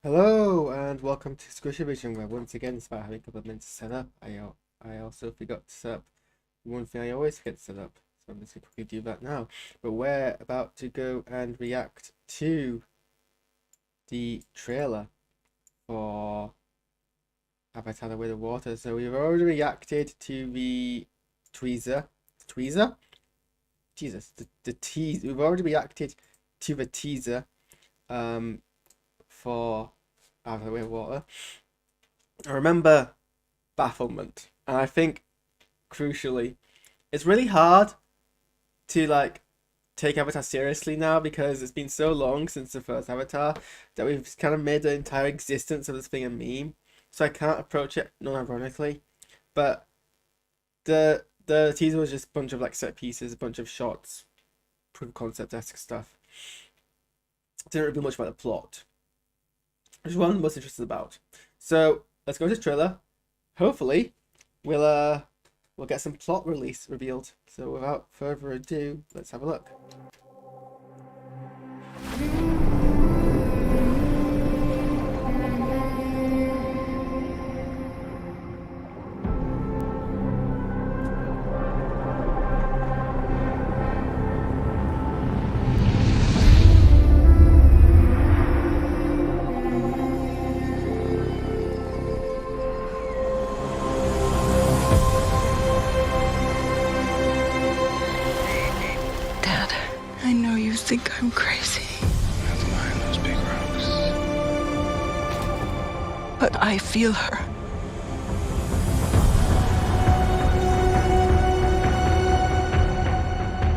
Hello and welcome to SquishiVision, where once again it's about having a couple of minutes to set up. I also forgot to set up one thing I always forget to set up, so I'm just going to quickly do that now. But we're about to go and react to the trailer for Avatar: The Way of Water. So we've already reacted to the teaser. Jesus, the teaser. We've already reacted to the teaser for Avatar: The Way of Water. I remember bafflement, and I think crucially it's really hard to take Avatar seriously now because it's been so long since the first Avatar that we've kind of made the entire existence of this thing a meme, so I can't approach it non-ironically. But the teaser was just a bunch of set pieces, a bunch of shots, proof of concept-esque stuff. Didn't reveal much about the plot, which is what I'm most interested about. So let's go to the trailer. Hopefully we'll get some plot release revealed. So without further ado, let's have a look. Dad, I know you think I'm crazy, Not behind those big rocks. but I feel her.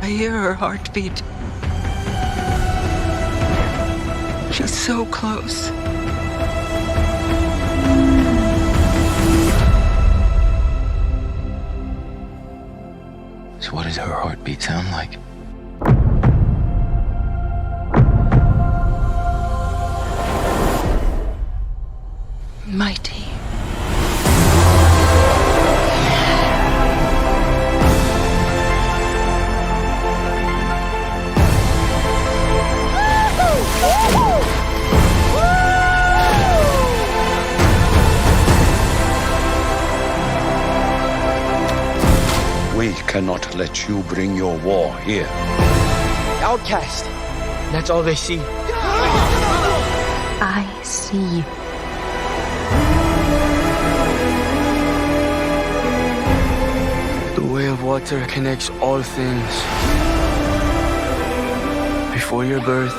I hear her heartbeat. She's so close. So what does her heartbeat sound like? Mighty. We cannot let you bring your war here. Outcast. That's all they see. I see. The way of water connects all things. Before your birth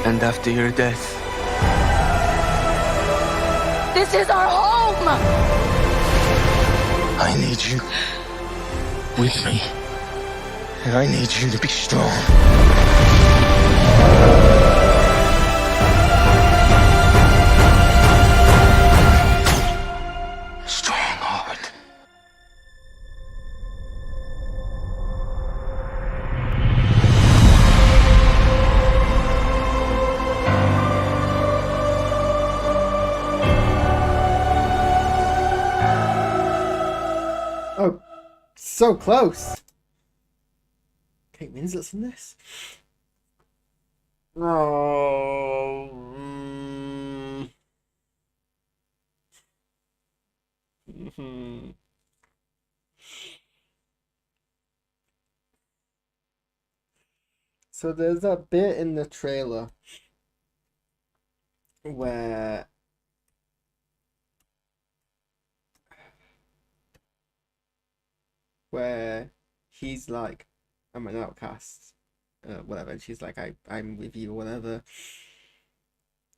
and after your death. This is our home! I need you with me. And I need you to be strong. Strong heart. Oh, so close. Kate Winslet's in this. Oh. So there's a bit in the trailer where he's like, I'm an outcast, whatever, and she's like, I'm with you, whatever.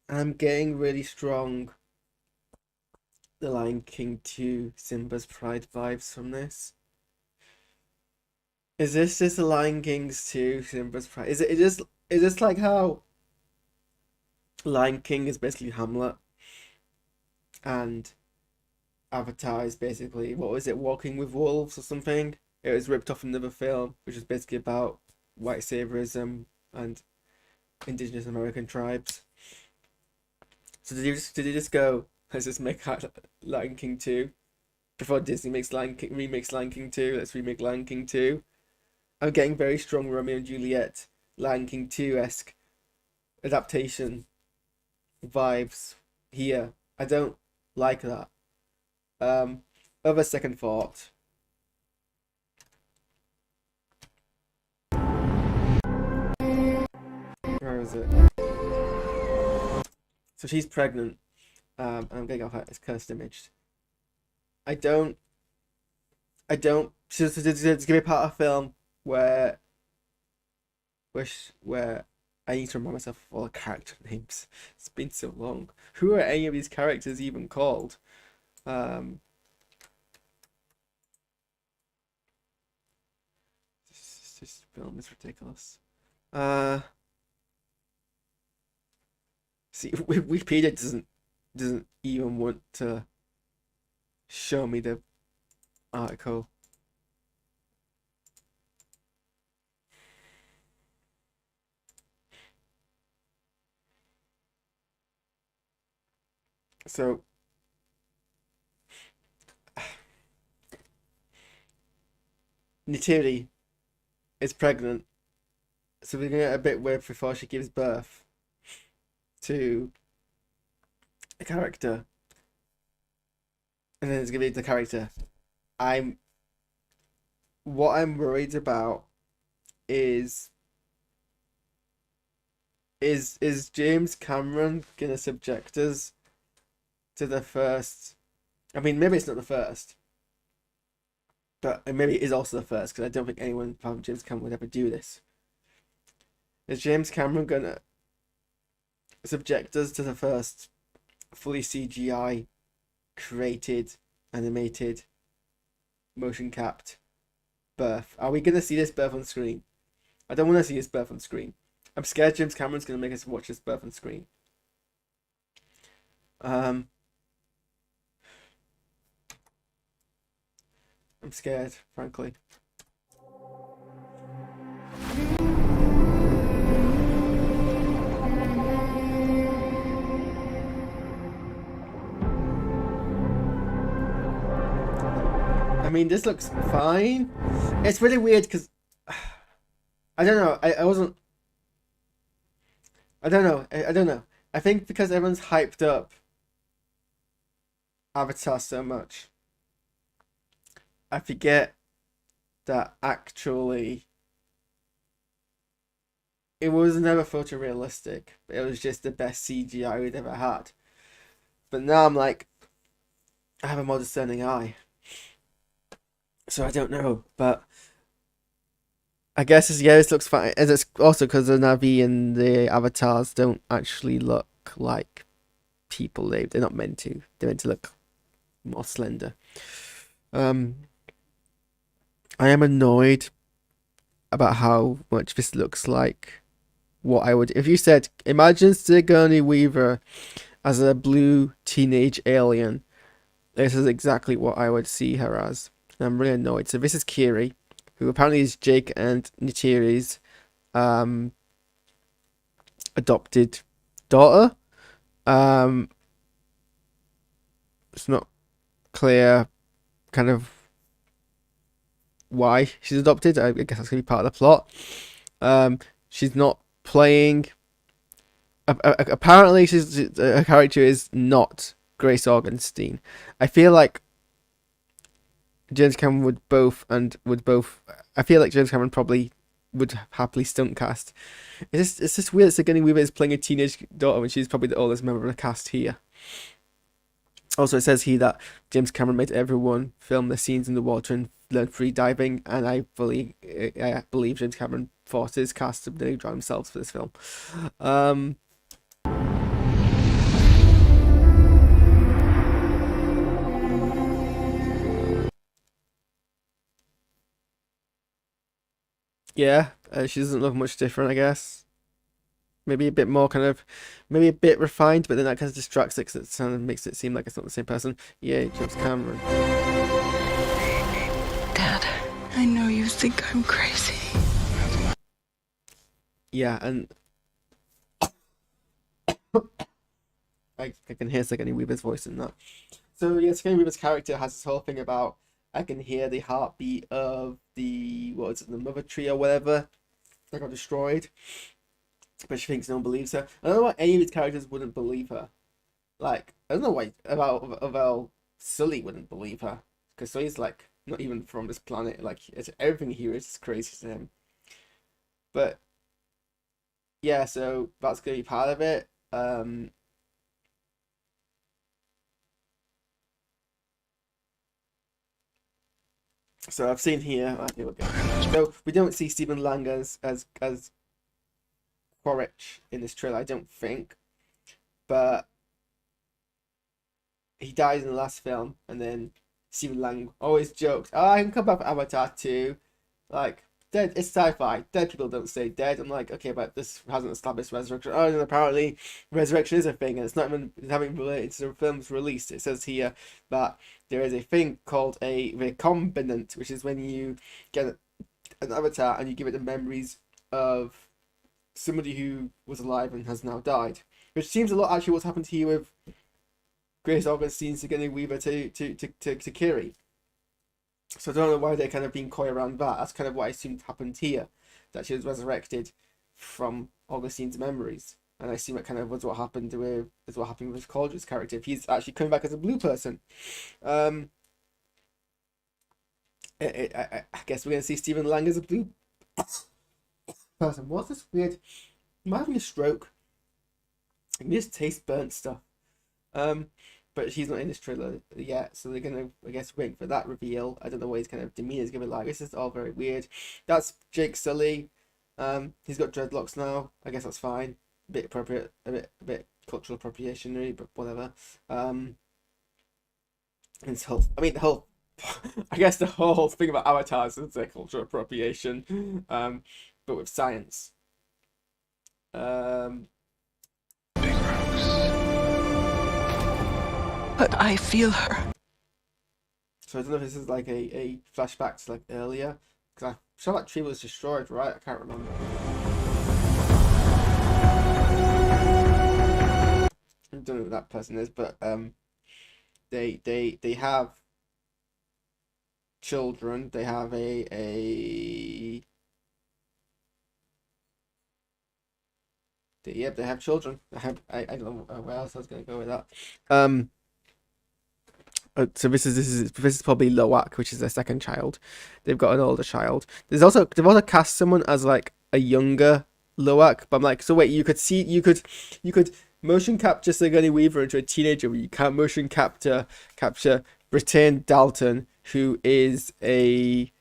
I'm getting really strong The Lion King 2 Simba's Pride vibes from this. Is this just The Lion King's 2 Simba's Pride? Is this like how Lion King is basically Hamlet and Avatar is basically, what was it, Walking with Wolves or something? It was ripped off another film, which was basically about white saviorism and indigenous American tribes. So did you just go, let's just make Lion King 2 before Disney makes remakes Lion King 2, let's remake Lion King 2. I'm getting very strong Romeo and Juliet, Lion King 2-esque adaptation vibes here. I don't like that. Other second thought. Where is it? So she's pregnant. I'm getting off her. It's cursed imaged. I don't. There's gonna be a part of film where I need to remind myself of all the character names. It's been so long. Who are any of these characters even called? This film is ridiculous. See, Wikipedia doesn't even want to show me the article. So Neytiri is pregnant, so we're gonna get a bit weird before she gives birth to a character, and then it's gonna be the character. What I'm worried about is James Cameron gonna subject us to the first? I mean, maybe it's not the first, but maybe it is also the first, because I don't think anyone from James Cameron would ever do this. Is James Cameron gonna subject us to the first fully CGI created, animated, motion capped birth? Are we gonna see this birth on screen? I don't want to see this birth on screen. I'm scared James Cameron's gonna make us watch this birth on screen. I'm scared, frankly. I mean, this looks fine. It's really weird because I don't know. I wasn't. I don't know. I don't know. I think because everyone's hyped up Avatar so much, I forget that actually it was never photorealistic. It was just the best CGI we'd ever had. But now I'm like, I have a more discerning eye. So I don't know, but I guess this looks fine. And it's also because the Na'vi and the avatars don't actually look like people. They're not meant to. They're meant to look more slender. I am annoyed about how much this looks like what I would. If you said, imagine Sigourney Weaver as a blue teenage alien, this is exactly what I would see her as. And I'm really annoyed. So this is Kiri, who apparently is Jake and Neytiri's adopted daughter. It's not clear kind of why she's adopted. I guess that's gonna be part of the plot. She's not playing. Apparently, her character is not Grace Organstein. I feel like James Cameron would both. I feel like James Cameron probably would happily stunt cast. It's just weird that Sigourney Weaver is playing a teenage daughter when she's probably the oldest member of the cast here. Also, it says here that James Cameron made everyone film the scenes in the water and learn free diving, and I believe James Cameron forced his cast to nearly drown themselves for this film. Yeah, she doesn't look much different, I guess. Maybe a bit more maybe a bit refined, but then that kind of distracts it because it makes it seem like it's not the same person. Yeah, James Cameron. Dad, I know you think I'm crazy. Yeah, and I can hear Sigourney Weaver's voice in that. So yeah, Sigourney Weaver's character has this whole thing about I can hear the heartbeat of the mother tree or whatever that got destroyed. but she thinks no one believes her. I don't know why any of these characters wouldn't believe her. Like, I don't know why about Sully wouldn't believe her, because Sully's like not even from this planet. Like, everything here is crazy to him. But yeah, so that's gonna be part of it. So I've seen here. Okay, we'll go. So we don't see Stephen Lang as Quaritch in this trailer, I don't think, but he dies in the last film, and then Stephen Lang always jokes, "Oh, I can come back for Avatar 2." Like, dead, it's sci-fi. Dead people don't stay dead. I'm like, okay, but this hasn't established resurrection. Oh, and apparently resurrection is a thing, and it's not even having related to the film's release. It says here that there is a thing called a recombinant, which is when you get an avatar and you give it the memories of somebody who was alive and has now died, which seems a lot actually what's happened here with Grace Augustine's Sigourney Weaver to Kiri. So I don't know why they're kind of being coy around that. That's kind of what I assumed happened here, that she was resurrected from Augustine's memories, and I assume that kind of was what happened with Coldridge's character. If he's actually coming back as a blue person, I guess we're gonna see Stephen Lang as a blue person. What's this weird? Am I having a stroke? I can just taste burnt stuff. But he's not in this trailer yet, so they're gonna, I guess, wait for that reveal. I don't know what his kind of demeanor is gonna be like. This is all very weird. That's Jake Sully. He's got dreadlocks now. I guess that's fine. A bit appropriate, a bit cultural appropriation, really, but whatever. And his whole, I mean, the whole, I guess the whole thing about avatars is their cultural appropriation, but with science. But I feel her. So I don't know if this is like a flashback to like earlier, because I'm sure that tree was destroyed, right? I can't remember. I don't know who that person is, but they have children. They have they have children. I don't know where else I was gonna go with that. So this is probably Loak, which is their second child. They've got an older child. They've also cast someone as like a younger Loak, but I'm like, so wait, you could motion capture Sigourney Weaver into a teenager, but you can't motion capture Brittain Dalton, who is a,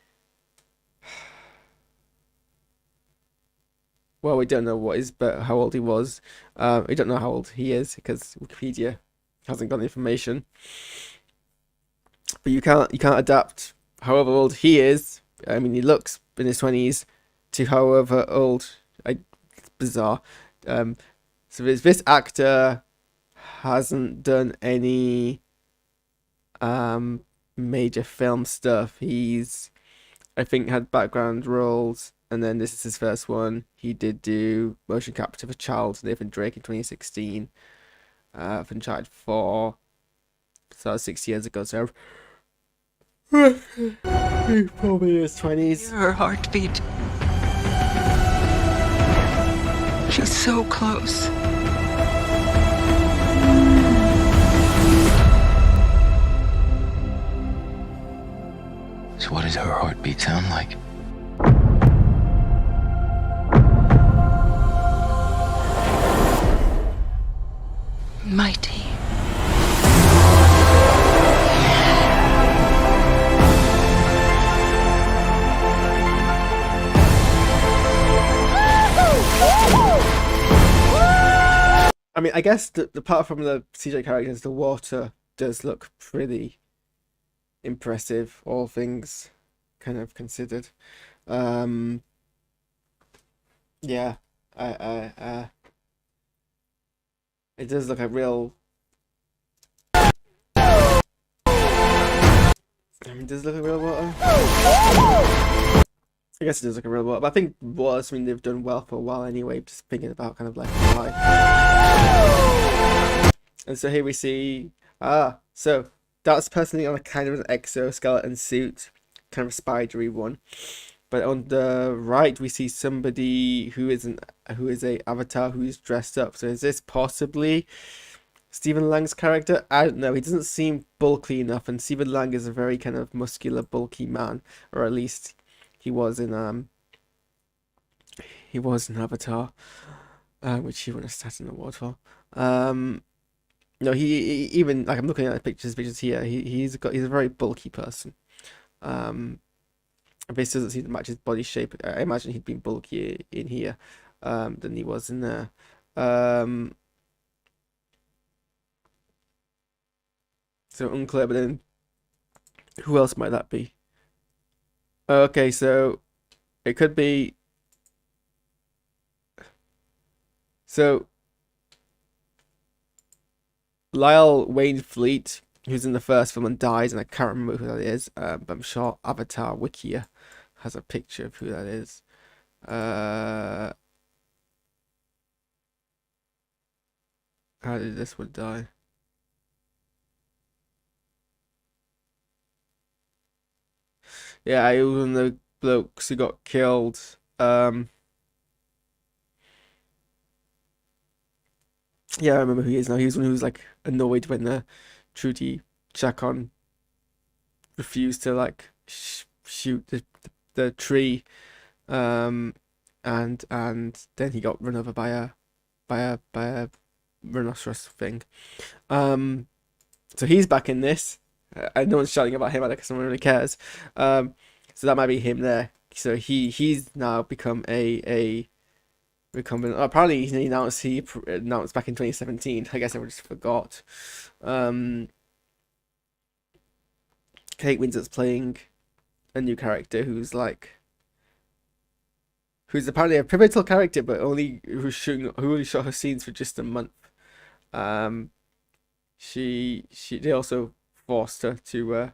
well, we don't know how old he was. We don't know how old he is because Wikipedia hasn't got the information. But you can't adapt however old he is. I mean, he looks in his 20s to however old. It's bizarre. So this actor hasn't done any major film stuff. He's, I think, had background roles, and then this is his first one. He did do motion capture for Child, Nathan Drake in 2016. For Uncharted 4. So that was 6 years ago. So he's probably in his 20s. Her heartbeat. She's so close. So what does her heartbeat sound like? Mighty. I mean, I guess apart from the CJ characters, the water does look pretty impressive, all things kind of considered. Yeah, it does look a real. I mean, does it look a real water? I guess it does look a real water, but I think waters, I mean, they've done well for a while anyway. Just thinking about kind of like life. And so here we see, so that's personally on a kind of an exoskeleton suit, kind of a spidery one. But on the right, we see somebody who is a avatar who is dressed up. So is this possibly Stephen Lang's character? I don't know. He doesn't seem bulky enough, and Stephen Lang is a very kind of muscular, bulky man, or at least he was in Avatar, which he won a Saturn Award for. No, he even like I'm looking at pictures here. He's a very bulky person. This doesn't seem to match his body shape. I imagine he'd been bulkier in here than he was in there. So unclear, but then who else might that be? Okay, so it could be. So Lyle Wayne Fleet, who's in the first film and dies, and I can't remember who that is, but I'm sure Avatar Wikia has a picture of who that is. How did this one die? Yeah, he was one of the blokes who got killed. Yeah, I remember who he is now. He was one who was like annoyed when the Trudy Chacon refused to like shoot the tree, and then he got run over by a rhinoceros thing. So he's back in this. And no one's shouting about him because no one really cares. So that might be him there. So he's now become a recumbent. Oh, apparently he announced back in 2017. I guess everyone just forgot. Kate Winslet's playing a new character who's apparently a pivotal character, but who only shot her scenes for just a month. They also forced her to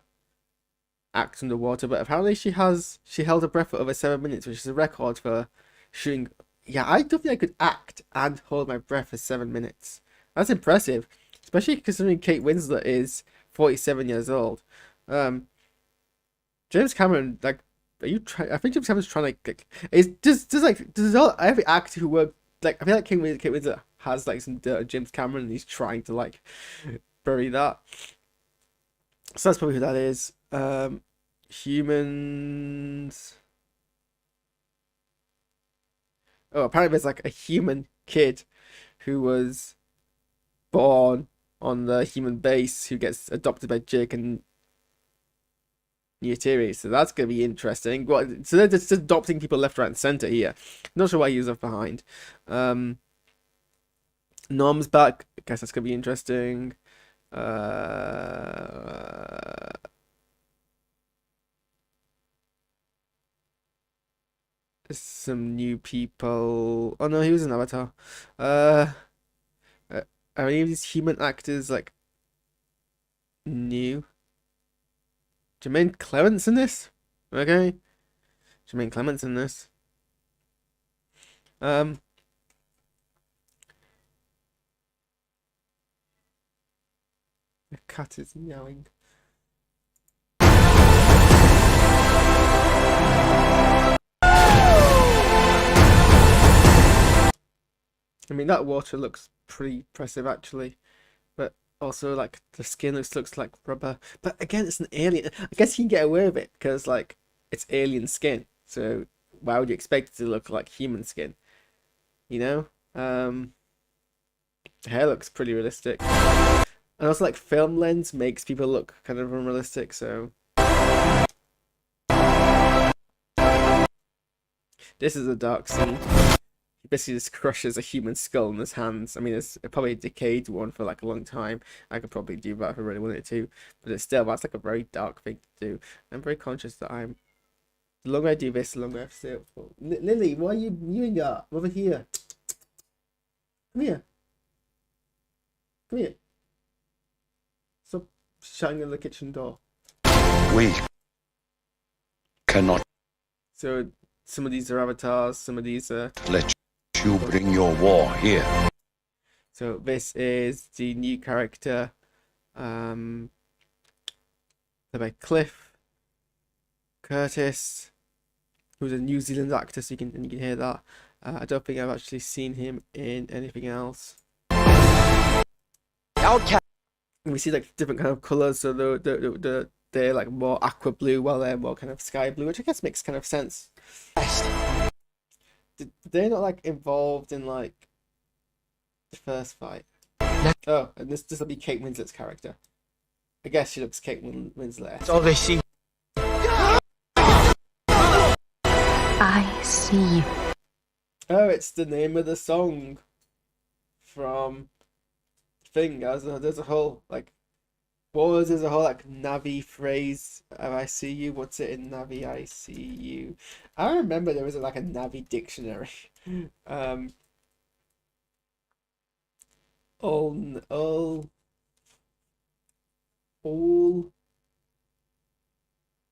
act underwater, but apparently she held her breath for over 7 minutes, which is a record for shooting. Yeah, I don't think I could act and hold my breath for 7 minutes. That's impressive, especially considering Kate Winslet is 47 years old. James Cameron, like, are you trying? I think James Cameron's trying to like, it's just like does all every actor who worked like I feel like Kate Winslet has like some dirt on James Cameron, and he's trying to like bury that. So that's probably who that is. Humans. Oh, apparently there's like a human kid who was born on the human base who gets adopted by Jake and Neytiri. So that's gonna be interesting. So they're just adopting people left, right, and center here. Not sure why he was left behind. Norm's back. I guess that's gonna be interesting. Some new people. Oh no, he was an Avatar. Are any of these human actors like new? Jermaine Clement's in this? Okay. Jermaine Clement's in this. The cat is meowing. I mean, that water looks pretty impressive actually, but also like the skin looks like rubber. But again, it's an alien. I guess you can get away with it because like it's alien skin. So why would you expect it to look like human skin? You know? Hair looks pretty realistic. And also like film lens makes people look kind of unrealistic, so this is a dark scene. He basically just crushes a human skull in his hands. I mean, it's probably a decayed one for like a long time. I could probably do that if I really wanted to, but it's still, that's like a very dark thing to do. I'm very conscious that the longer I do this, the longer I have to stay up for. Lily, why are you mewing up? Over here. Come here. Come here. Stop shutting on the kitchen door. We cannot So some of these are avatars, some of these are... let you bring your war here. So this is the new character, played by Cliff Curtis, who's a New Zealand actor, so you can hear that. I don't think I've actually seen him in anything else. Outcast. And we see like different kind of colors, so they're like more aqua blue, while they're more kind of sky blue, which I guess makes kind of sense. They're not like involved in like the first fight. Oh, and this will be Kate Winslet's character. I guess she looks Kate Winslet. That's all they see. I see you. Oh, it's the name of the song from Thing. There's a whole like, there's a whole like Navi phrase. I see you. What's it in Navi? I see you. I remember there was like a Navi dictionary. All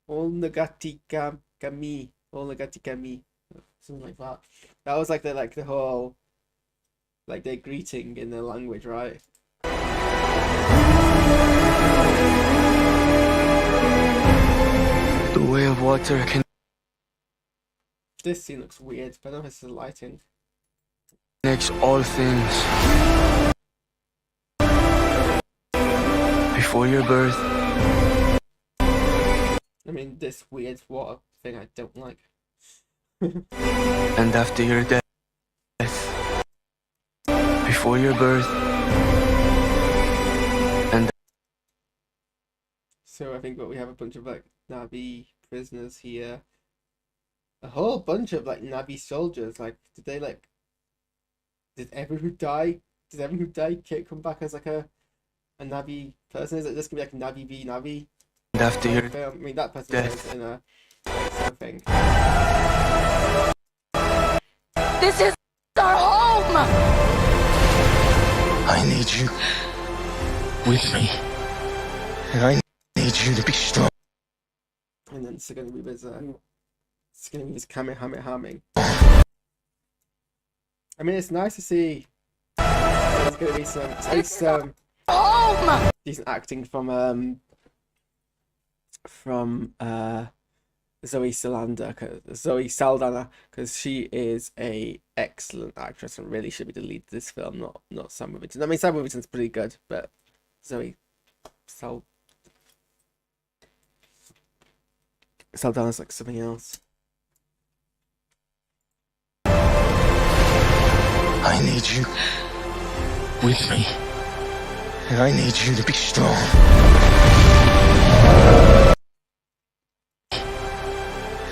Nagati Kami. All Nagati Kami. Something like that. That was like the whole like their greeting in their language, right? The way of water This scene looks weird, but I don't know if it's the lighting. connects all things. Before your birth, I mean, this weird water thing I don't like. and after your death. Before your birth, and So I think we have a bunch of like Navi prisoners here. A whole bunch of like Navi soldiers. Like, did everyone who died? Did everyone who died come back as like a Navi person? Is it just gonna be like Navi v Navi? after your I mean, that person death. was in a something. This is our home! I need you with me. And I need you to be strong. And then Sigourney Weaver's Kamehamehaming. I mean, it's nice to see there's gonna be some Home! decent acting from Zoe Saldana, because she is a excellent actress and really should be the lead of this film, not Sam Worthington. I mean, Sam Worthington's pretty good, but Zoe Saldana's like something else. I need you with me. And I need you to be strong.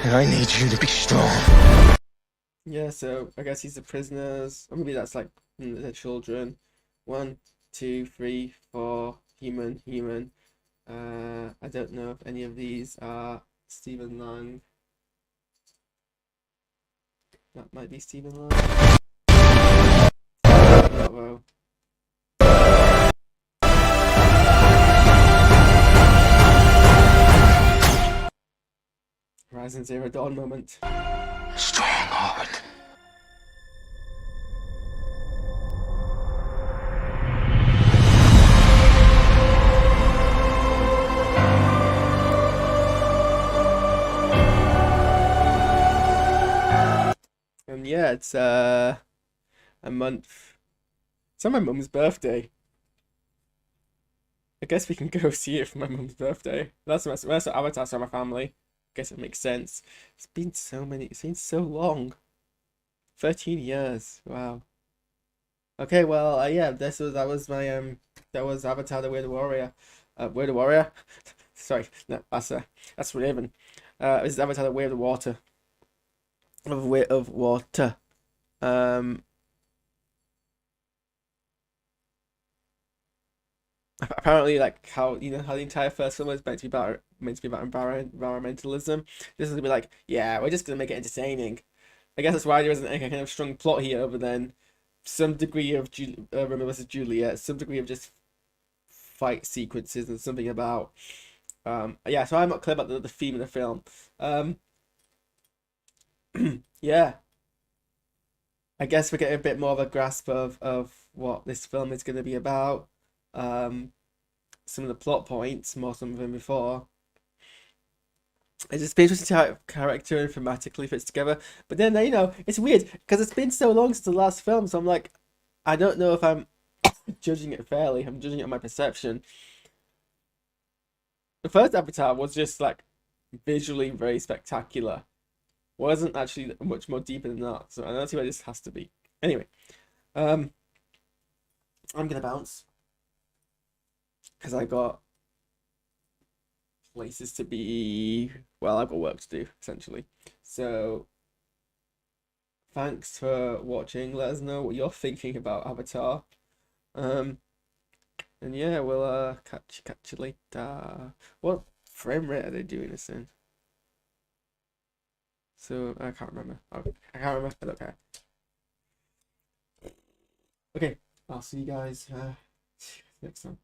And I need you to be strong. Yeah, so I guess he's the prisoners, or maybe that's like the children. 1, 2, 3, 4, human. I don't know if any of these are Stephen Lang. That might be Stephen Lang. Bravo. Horizon Zero Dawn moment. Strong heart. And yeah, it's a month. It's on my mum's birthday. I guess we can go see it for my mum's birthday. That's what Avatar's for my family. Guess it makes sense. It's been so long. 13 years. Wow. Okay, well, yeah, that was Avatar: The Weird Warrior. Weird Warrior. Sorry, no, that's Raven. This is Avatar: The Way of the Water. Of water. Apparently, like how the entire first film was meant to be about environmentalism. This is gonna be like, yeah, we're just gonna make it entertaining. I guess that's why there isn't a kind of strong plot here, other than some degree of Romeo versus Juliet, some degree of just fight sequences, and something about yeah. So I'm not clear about the theme of the film. Yeah, I guess we're getting a bit more of a grasp of what this film is going to be about. Some of the plot points more some than before. It's just been interesting how character and thematically fits together. But then, you know, it's weird because it's been so long since the last film, so I'm like, I don't know if I'm judging it fairly. I'm judging it on my perception. The first Avatar was just like visually very spectacular. Wasn't actually much more deeper than that. So I don't see why this has to be. Anyway, I'm gonna bounce because I got places to be. Well, I've got work to do essentially. So thanks for watching. Let us know what you're thinking about Avatar. And yeah, we'll catch you later. What frame rate are they doing this in? So I can't remember. Oh, I can't remember. I don't care. Okay, I'll see you guys next time.